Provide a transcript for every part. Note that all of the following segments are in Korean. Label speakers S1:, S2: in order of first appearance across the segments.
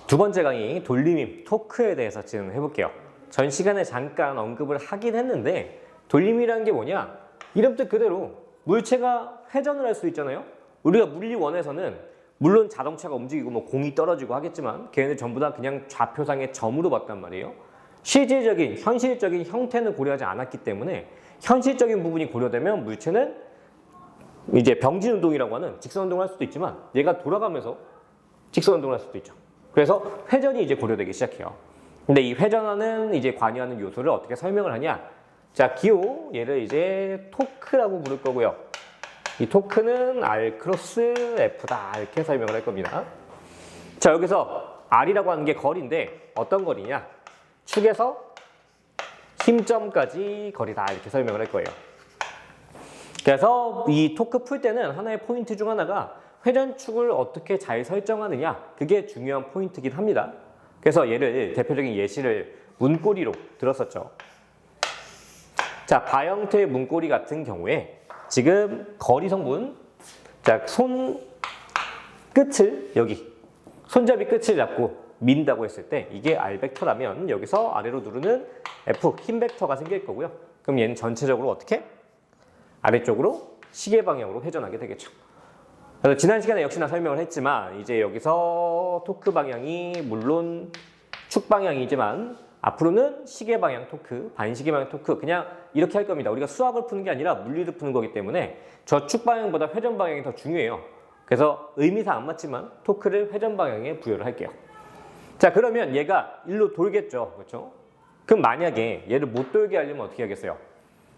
S1: 두 번째 강의 돌림힘, 토크에 대해서 진행해 볼게요. 전 시간에 잠깐 언급을 하긴 했는데 돌림이라는 게 뭐냐? 이름 뜻 그대로 물체가 회전을 할 수 있잖아요. 우리가 물리원에서는 물론 자동차가 움직이고 뭐 공이 떨어지고 하겠지만 걔네들 전부 다 그냥 좌표상의 점으로 봤단 말이에요. 실질적인, 현실적인 형태는 고려하지 않았기 때문에 현실적인 부분이 고려되면 물체는 이제 병진운동이라고 하는 직선운동을 할 수도 있지만 얘가 돌아가면서 직선운동을 할 수도 있죠. 그래서 회전이 이제 고려되기 시작해요. 근데 이 회전하는 이제 관여하는 요소를 어떻게 설명을 하냐? 자, 기호 얘를 이제 토크라고 부를 거고요. 이 토크는 R 크로스 F다 이렇게 설명을 할 겁니다. 자, 여기서 R이라고 하는 게 거리인데 어떤 거리냐? 축에서 힘점까지 거리다 이렇게 설명을 할 거예요. 그래서 이 토크 풀 때는 하나의 포인트 중 하나가 회전축을 어떻게 잘 설정하느냐, 그게 중요한 포인트긴 합니다. 그래서 얘를 대표적인 예시를 문고리로 들었었죠. 자, 바형태의 문고리 같은 경우에 지금 거리 성분, 자, 손 끝을 여기 손잡이 끝을 잡고 민다고 했을 때 이게 R 벡터라면 여기서 아래로 누르는 F 힘 벡터가 생길 거고요. 그럼 얘는 전체적으로 어떻게? 아래쪽으로 시계 방향으로 회전하게 되겠죠. 그래서 지난 시간에 역시나 설명을 했지만 이제 여기서 토크 방향이 물론 축 방향이지만 앞으로는 시계 방향 토크, 반시계 방향 토크 그냥 이렇게 할 겁니다. 우리가 수학을 푸는 게 아니라 물리를 푸는 거기 때문에 저 축 방향보다 회전 방향이 더 중요해요. 그래서 의미상 안 맞지만 토크를 회전 방향에 부여를 할게요. 자, 그러면 얘가 일로 돌겠죠. 그렇죠? 그럼 만약에 얘를 못 돌게 하려면 어떻게 하겠어요?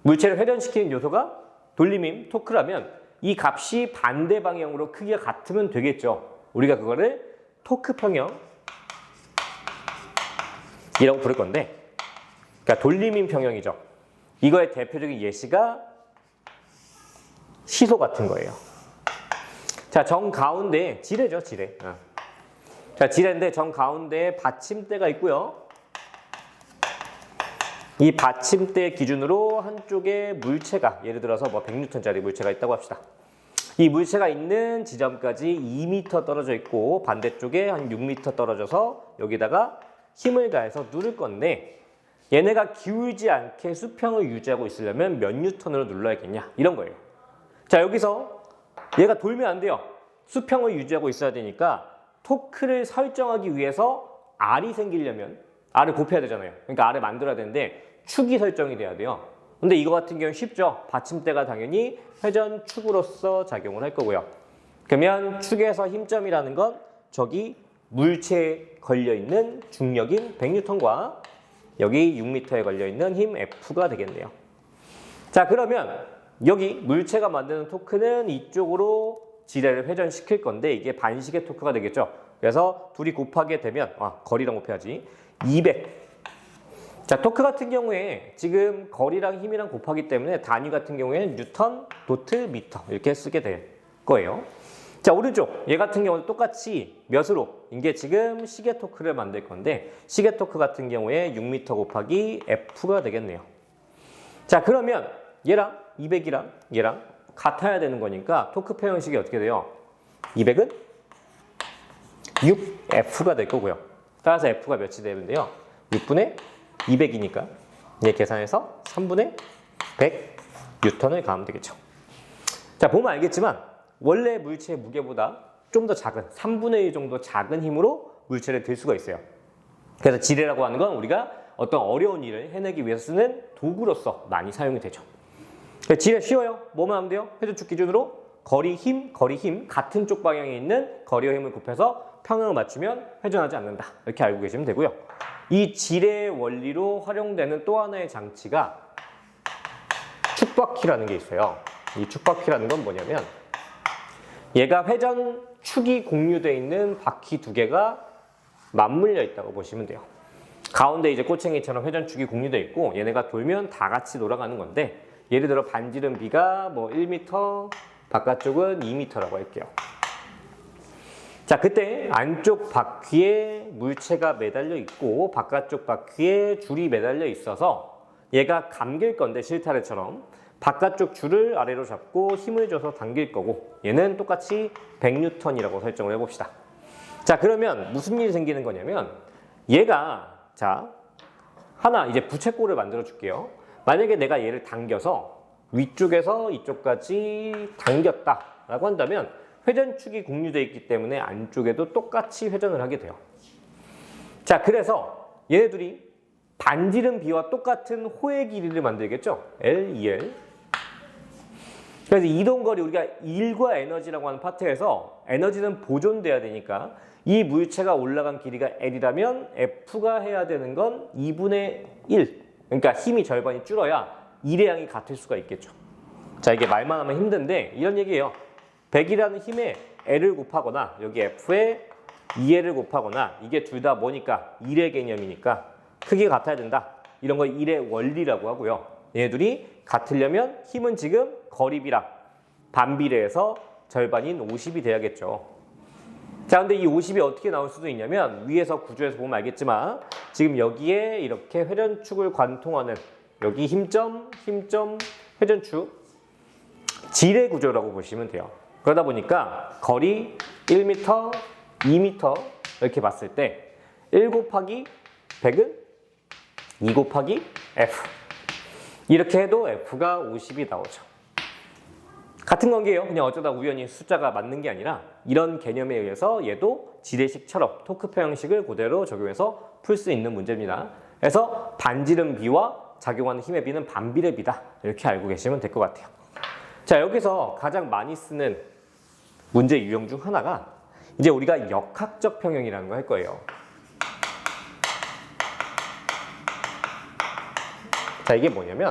S1: 물체를 회전시키는 요소가 돌림힘, 토크라면 이 값이 반대 방향으로 크기가 같으면 되겠죠. 우리가 그거를 토크 평형 이라고 부를 건데, 그러니까 돌림힘 평형이죠. 이거의 대표적인 예시가 시소 같은 거예요. 자, 정 가운데 지뢰죠, 지뢰. 자, 지뢰인데 정 가운데에 받침대가 있고요. 이 받침대 기준으로 한쪽에 물체가 예를 들어서 뭐 100N짜리 물체가 있다고 합시다. 이 물체가 있는 지점까지 2m 떨어져 있고 반대쪽에 한 6m 떨어져서 여기다가 힘을 가해서 누를 건데 얘네가 기울지 않게 수평을 유지하고 있으려면 몇 뉴턴으로 눌러야겠냐 이런 거예요. 자, 여기서 얘가 돌면 안 돼요. 수평을 유지하고 있어야 되니까 토크를 설정하기 위해서 R이 생기려면 R을 곱해야 되잖아요. 그러니까 R을 만들어야 되는데 축이 설정이 돼야 돼요. 근데 이거 같은 경우는 쉽죠. 받침대가 당연히 회전축으로서 작용을 할 거고요. 그러면 축에서 힘점이라는 건 저기 물체에 걸려있는 중력인 100N과 여기 6m에 걸려있는 힘 F가 되겠네요. 자, 그러면 여기 물체가 만드는 토크는 이쪽으로 지뢰를 회전시킬 건데 이게 반시계 토크가 되겠죠. 그래서 둘이 곱하게 되면 거리랑 곱해야지 200. 자, 토크 같은 경우에 지금 거리랑 힘이랑 곱하기 때문에 단위 같은 경우에는 뉴턴, 도트, 미터 이렇게 쓰게 될 거예요. 자, 오른쪽 얘 같은 경우는 똑같이 몇으로? 이게 지금 시계 토크를 만들 건데 시계 토크 같은 경우에 6m 곱하기 F가 되겠네요. 자, 그러면 얘랑 200이랑 얘랑 같아야 되는 거니까 토크 표현식이 어떻게 돼요? 200은 6F가 될 거고요. 따라서 F가 몇이 되는데요? 6분의 200이니까 얘 계산해서 3분의 100 뉴턴을 가하면 되겠죠. 자, 보면 알겠지만 원래 물체의 무게보다 좀 더 작은 3분의 1 정도 작은 힘으로 물체를 들 수가 있어요. 그래서 지뢰라고 하는 건 우리가 어떤 어려운 일을 해내기 위해서 쓰는 도구로서 많이 사용이 되죠. 지뢰 쉬워요. 뭐만 하면 돼요? 회전축 기준으로 거리 힘 같은 쪽 방향에 있는 거리와 힘을 곱해서 평형을 맞추면 회전하지 않는다. 이렇게 알고 계시면 되고요. 이 지뢰 원리로 활용되는 또 하나의 장치가 축바퀴라는 게 있어요. 이 축바퀴라는 건 뭐냐면 얘가 회전축이 공유되어 있는 바퀴 두 개가 맞물려 있다고 보시면 돼요. 가운데 이제 꼬챙이처럼 회전축이 공유되어 있고 얘네가 돌면 다 같이 돌아가는 건데 예를 들어 반지름 B가 뭐 1m, 바깥쪽은 2m라고 할게요. 자, 그때 안쪽 바퀴에 물체가 매달려 있고 바깥쪽 바퀴에 줄이 매달려 있어서 얘가 감길 건데 실타래처럼 바깥쪽 줄을 아래로 잡고 힘을 줘서 당길 거고 얘는 똑같이 100N이라고 설정을 해봅시다. 자, 그러면 무슨 일이 생기는 거냐면 얘가 자 하나 이제 부채꼴을 만들어 줄게요. 만약에 내가 얘를 당겨서 위쪽에서 이쪽까지 당겼다라고 한다면 회전축이 공유되어 있기 때문에 안쪽에도 똑같이 회전을 하게 돼요. 자, 그래서 얘네들이 반지름 B와 똑같은 호의 길이를 만들겠죠. L, 2L. 그래서 이동거리 우리가 1과 에너지라고 하는 파트에서 에너지는 보존돼야 되니까 이 물체가 올라간 길이가 L이라면 F가 해야 되는 건 2분의 1. 그러니까 힘이 절반이 줄어야 1의 양이 같을 수가 있겠죠. 자, 이게 말만 하면 힘든데 이런 얘기예요. 100이라는 힘에 L을 곱하거나 여기 F에 2L을 곱하거나 이게 둘 다 뭐니까 1의 개념이니까 크기가 같아야 된다. 이런 걸 1의 원리라고 하고요. 얘네들이 같으려면 힘은 지금 거리비랑 반비례해서 절반인 50이 돼야겠죠. 자, 근데 이 50이 어떻게 나올 수도 있냐면 위에서 구조에서 보면 알겠지만 지금 여기에 이렇게 회전축을 관통하는 여기 힘점, 회전축 지뢰 구조라고 보시면 돼요. 그러다 보니까 거리 1m, 2m 이렇게 봤을 때 1 곱하기 100은 2 곱하기 F 이렇게 해도 F가 50이 나오죠. 같은 관계예요. 그냥 어쩌다 우연히 숫자가 맞는 게 아니라 이런 개념에 의해서 얘도 지레식처럼 토크표 형식을 그대로 적용해서 풀 수 있는 문제입니다. 그래서 반지름 B와 작용하는 힘의 B는 반비례 B다. 이렇게 알고 계시면 될 것 같아요. 자, 여기서 가장 많이 쓰는 문제 유형 중 하나가 이제 우리가 역학적 평형이라는 거 할 거예요. 자, 이게 뭐냐면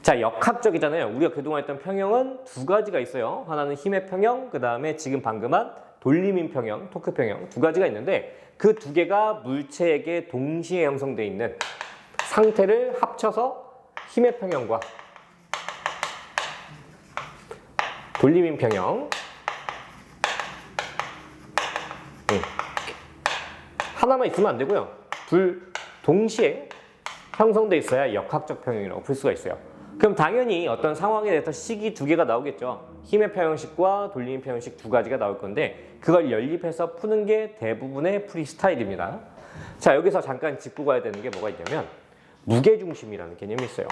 S1: 자, 역학적이잖아요. 우리가 그동안 했던 평형은 두 가지가 있어요. 하나는 힘의 평형, 그 다음에 지금 방금 한 돌림인 평형, 토크 평형 두 가지가 있는데 그 두 개가 물체에게 동시에 형성되어 있는 상태를 합쳐서 힘의 평형과 돌림인 평형 하나만 있으면 안 되고요. 둘 동시에 형성되어 있어야 역학적 평형이라고 풀 수가 있어요. 그럼 당연히 어떤 상황에 대해서 식이 두 개가 나오겠죠. 힘의 평형식과 돌림의 평형식 두 가지가 나올 건데 그걸 연립해서 푸는 게 대부분의 풀이 스타일입니다. 자, 여기서 잠깐 짚고 가야 되는 게 뭐가 있냐면 무게중심이라는 개념이 있어요.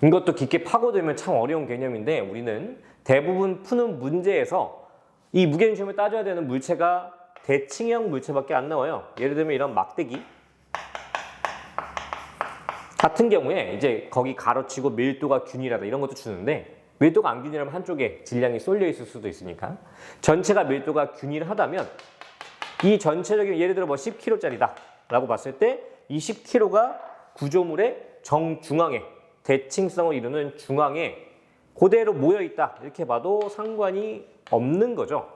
S1: 이것도 깊게 파고들면 참 어려운 개념인데 우리는 대부분 푸는 문제에서 이 무게중심을 따져야 되는 물체가 대칭형 물체밖에 안 나와요. 예를 들면 이런 막대기 같은 경우에 이제 거기 가로치고 밀도가 균일하다 이런 것도 주는데 밀도가 안 균일하면 한쪽에 질량이 쏠려 있을 수도 있으니까 전체가 밀도가 균일하다면 이 전체적인 예를 들어 뭐 10kg짜리다 라고 봤을 때 이 10kg가 구조물의 정중앙에 대칭성을 이루는 중앙에 그대로 모여있다 이렇게 봐도 상관이 없는 거죠.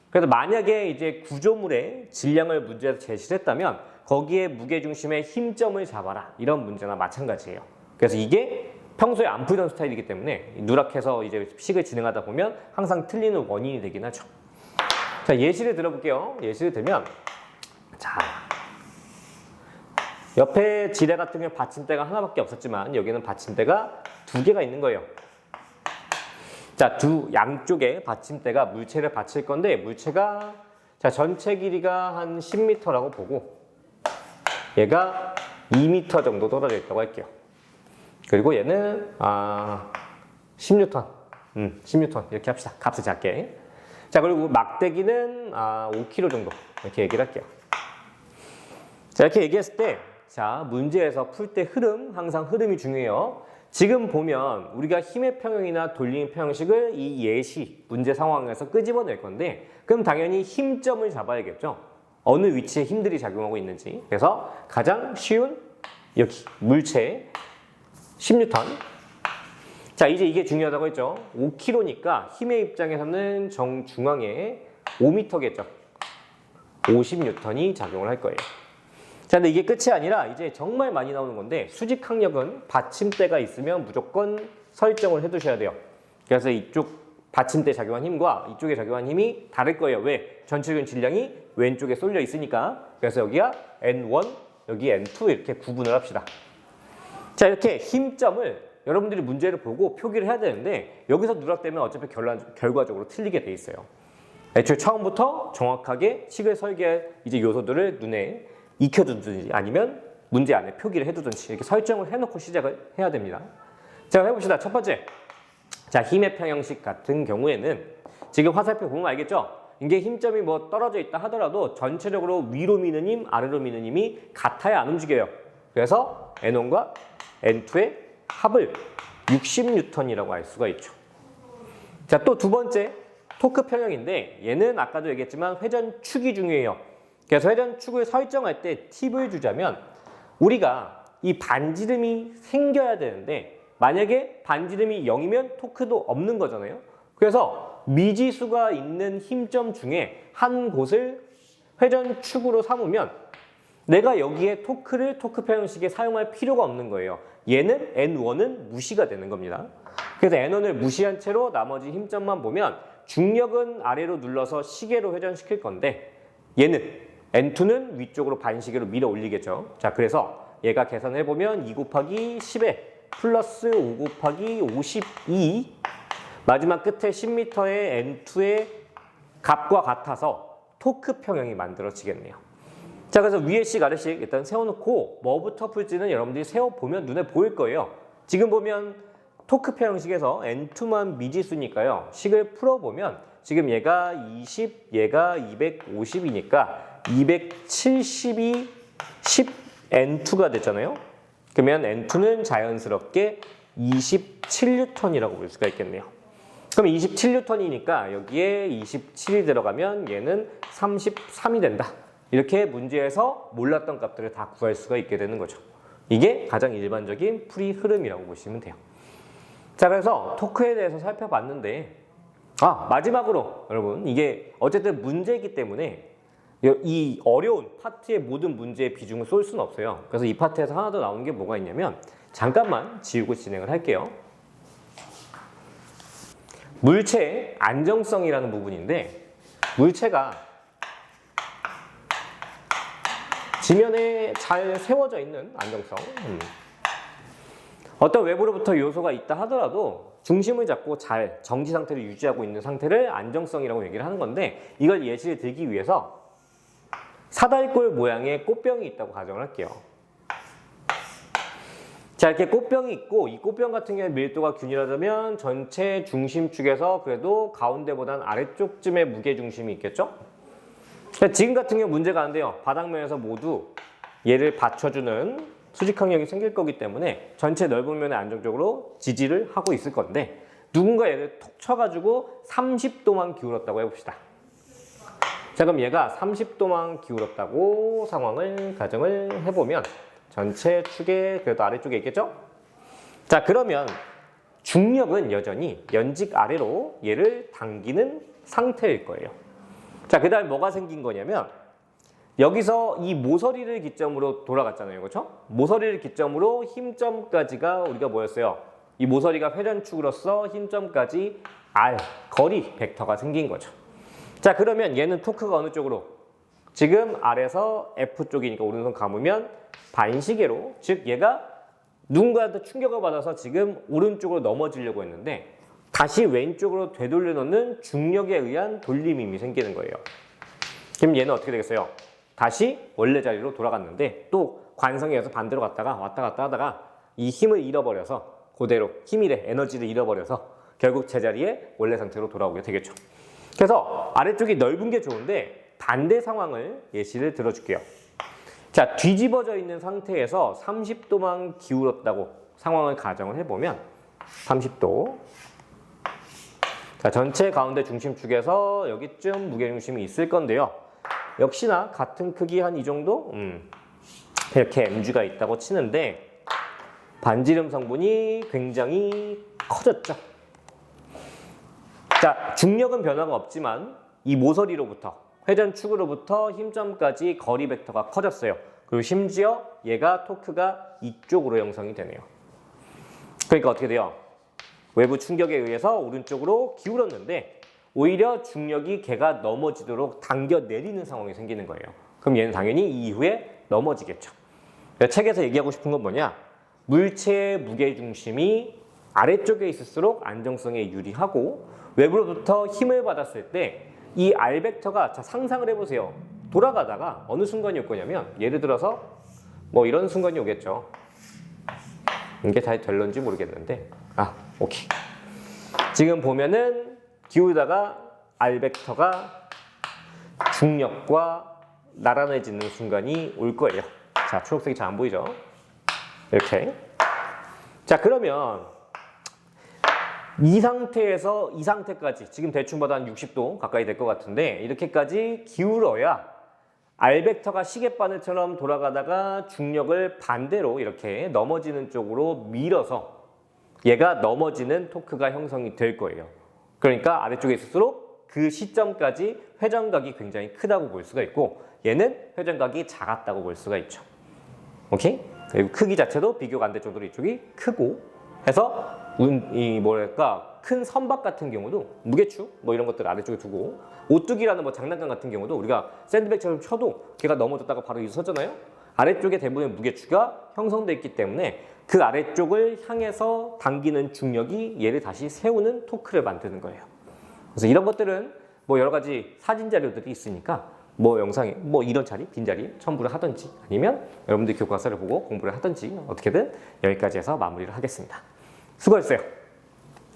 S1: 그래서 만약에 이제 구조물의 질량을 문제에서 제시를 했다면 거기에 무게중심의 힘점을 잡아라 이런 문제나 마찬가지예요. 그래서 이게 평소에 안 풀던 스타일이기 때문에 누락해서 이제 식을 진행하다 보면 항상 틀리는 원인이 되긴 하죠. 자, 예시를 들어볼게요. 예시를 들면 자, 옆에 지뢰 같은 경우는 받침대가 하나밖에 없었지만 여기는 받침대가 두 개가 있는 거예요. 자, 두 양쪽에 받침대가 물체를 받칠 건데 물체가 자, 전체 길이가 한 10m라고 보고 얘가 2m 정도 떨어져 있다고 할게요. 그리고 얘는 10N 10N 이렇게 합시다. 값을 작게. 자, 그리고 막대기는 5kg 정도 이렇게 얘기를 할게요. 자, 이렇게 얘기했을 때 자, 문제에서 풀 때 흐름, 항상 흐름이 중요해요. 지금 보면 우리가 힘의 평형이나 돌림의 평형식을 이 예시, 문제 상황에서 끄집어낼 건데 그럼 당연히 힘점을 잡아야겠죠. 어느 위치에 힘들이 작용하고 있는지. 그래서 가장 쉬운 여기 물체 10N. 자, 이제 이게 중요하다고 했죠. 5kg니까 힘의 입장에서는 정중앙에 5m겠죠. 50N이 작용을 할 거예요. 자, 근데 이게 끝이 아니라 이제 정말 많이 나오는 건데 수직 항력은 받침대가 있으면 무조건 설정을 해두셔야 돼요. 그래서 이쪽 받침대 작용한 힘과 이쪽에 작용한 힘이 다를 거예요. 왜? 전체적인 질량이 왼쪽에 쏠려 있으니까. 그래서 여기가 N1, 여기 N2 이렇게 구분을 합시다. 자, 이렇게 힘점을 여러분들이 문제를 보고 표기를 해야 되는데 여기서 누락되면 어차피 결과적으로 틀리게 돼 있어요. 애초에 처음부터 정확하게 식을 설계할 이제 요소들을 눈에 익혀두든지 아니면 문제 안에 표기를 해두든지 이렇게 설정을 해놓고 시작을 해야 됩니다. 자, 해봅시다. 첫 번째. 자, 힘의 평형식 같은 경우에는 지금 화살표 보면 알겠죠? 이게 힘점이 뭐 떨어져 있다 하더라도 전체적으로 위로 미는 힘, 아래로 미는 힘이 같아야 안 움직여요. 그래서 N1과 N2의 합을 60N이라고 할 수가 있죠. 자, 또 두 번째 토크 평형인데 얘는 아까도 얘기했지만 회전축이 중요해요. 그래서 회전축을 설정할 때 팁을 주자면 우리가 이 반지름이 생겨야 되는데 만약에 반지름이 0이면 토크도 없는 거잖아요. 그래서 미지수가 있는 힘점 중에 한 곳을 회전축으로 삼으면 내가 여기에 토크를 토크 평형식에 사용할 필요가 없는 거예요. 얘는 N1은 무시가 되는 겁니다. 그래서 N1을 무시한 채로 나머지 힘점만 보면 중력은 아래로 눌러서 시계로 회전시킬 건데 얘는 N2는 위쪽으로 반시계로 밀어 올리겠죠. 자, 그래서 얘가 계산해보면 2 곱하기 10에 플러스 5 곱하기 52 마지막 끝에 10m의 N2의 값과 같아서 토크 평형이 만들어지겠네요. 자, 그래서 위에씩 아래씩 일단 세워놓고 뭐부터 풀지는 여러분들이 세워보면 눈에 보일 거예요. 지금 보면 토크 평형식에서 N2만 미지수니까요. 식을 풀어보면 지금 얘가 20, 얘가 250이니까 270이 10N2가 됐잖아요. 그러면 N2는 자연스럽게 27N이라고 볼 수가 있겠네요. 그럼 27N이니까 여기에 27이 들어가면 얘는 33이 된다. 이렇게 문제에서 몰랐던 값들을 다 구할 수가 있게 되는 거죠. 이게 가장 일반적인 풀이 흐름이라고 보시면 돼요. 자, 그래서 토크에 대해서 살펴봤는데 마지막으로 여러분 이게 어쨌든 문제이기 때문에 이 어려운 파트의 모든 문제의 비중을 쏠 수는 없어요. 그래서 이 파트에서 하나 더 나오는 게 뭐가 있냐면 잠깐만 지우고 진행을 할게요. 물체의 안정성이라는 부분인데 물체가 지면에 잘 세워져 있는 안정성 어떤 외부로부터 요소가 있다 하더라도 중심을 잡고 잘 정지 상태를 유지하고 있는 상태를 안정성이라고 얘기를 하는 건데 이걸 예시를 들기 위해서 사다리꼴 모양의 꽃병이 있다고 가정을 할게요. 자, 이렇게 꽃병이 있고 이 꽃병 같은 경우에 밀도가 균일하다면 전체 중심축에서 그래도 가운데보다는 아래쪽쯤에 무게중심이 있겠죠? 지금 같은 경우 문제가 안 돼요. 바닥면에서 모두 얘를 받쳐주는 수직항력이 생길 거기 때문에 전체 넓은 면에 안정적으로 지지를 하고 있을 건데 누군가 얘를 톡 쳐가지고 30도만 기울었다고 해봅시다. 자, 그럼 얘가 30도만 기울었다고 상황을 가정을 해보면 전체 축에 그래도 아래쪽에 있겠죠? 자, 그러면 중력은 여전히 연직 아래로 얘를 당기는 상태일 거예요. 자, 그 다음에 뭐가 생긴 거냐면 여기서 이 모서리를 기점으로 돌아갔잖아요. 그렇죠? 모서리를 기점으로 힘점까지가 우리가 뭐였어요? 이 모서리가 회전축으로서 힘점까지 R, 거리 벡터가 생긴 거죠. 자, 그러면 얘는 토크가 어느 쪽으로? 지금 R에서 F 쪽이니까 오른손 감으면 반시계로, 즉 얘가 누군가한테 충격을 받아서 지금 오른쪽으로 넘어지려고 했는데 다시 왼쪽으로 되돌려 놓는 중력에 의한 돌림힘이 생기는 거예요. 그럼 얘는 어떻게 되겠어요? 다시 원래 자리로 돌아갔는데 또 관성에 의해서 반대로 갔다가 왔다 갔다 하다가 이 힘을 잃어버려서 그대로 힘이래 에너지를 잃어버려서 결국 제자리에 원래 상태로 돌아오게 되겠죠. 그래서 아래쪽이 넓은 게 좋은데 반대 상황을 예시를 들어줄게요. 자, 뒤집어져 있는 상태에서 30도만 기울었다고 상황을 가정을 해보면 30도. 자, 전체 가운데 중심축에서 여기쯤 무게중심이 있을 건데요. 역시나 같은 크기 한 이 정도? 이렇게 mg가 있다고 치는데 반지름 성분이 굉장히 커졌죠. 자, 중력은 변화가 없지만 이 모서리로부터 회전축으로부터 힘점까지 거리 벡터가 커졌어요. 그리고 심지어 얘가 토크가 이쪽으로 형성이 되네요. 그러니까 어떻게 돼요? 외부 충격에 의해서 오른쪽으로 기울었는데 오히려 중력이 걔가 넘어지도록 당겨 내리는 상황이 생기는 거예요. 그럼 얘는 당연히 이 이후에 넘어지겠죠. 책에서 얘기하고 싶은 건 뭐냐? 물체의 무게중심이 아래쪽에 있을수록 안정성에 유리하고 외부로부터 힘을 받았을 때 이 R벡터가 자 상상을 해보세요. 돌아가다가 어느 순간이 올 거냐면 예를 들어서 뭐 이런 순간이 오겠죠. 이게 잘 될런지 모르겠는데 오케이. 지금 보면은 기울다가 R벡터가 중력과 나란해지는 순간이 올 거예요. 자, 초록색이 잘 안 보이죠? 이렇게. 자, 그러면 이 상태에서 이 상태까지 지금 대충 봐도 한 60도 가까이 될 것 같은데 이렇게까지 기울어야 R벡터가 시계바늘처럼 돌아가다가 중력을 반대로 이렇게 넘어지는 쪽으로 밀어서 얘가 넘어지는 토크가 형성이 될 거예요. 그러니까 아래쪽에 있을수록 그 시점까지 회전각이 굉장히 크다고 볼 수가 있고 얘는 회전각이 작았다고 볼 수가 있죠. 오케이? 그리고 크기 자체도 비교가 안 될 정도로 이쪽이 크고 해서 큰 선박 같은 경우도 무게추 뭐 이런 것들 아래쪽에 두고 오뚜기라는 뭐 장난감 같은 경우도 우리가 샌드백처럼 쳐도 걔가 넘어졌다가 바로 일어서잖아요. 아래쪽에 대부분의 무게추가 형성되어 있기 때문에 그 아래쪽을 향해서 당기는 중력이 얘를 다시 세우는 토크를 만드는 거예요. 그래서 이런 것들은 뭐 여러 가지 사진 자료들이 있으니까 뭐 영상에 뭐 이런 자리, 빈 자리 첨부를 하든지 아니면 여러분들 교과서를 보고 공부를 하든지 어떻게든 여기까지 해서 마무리를 하겠습니다. 수고했어요.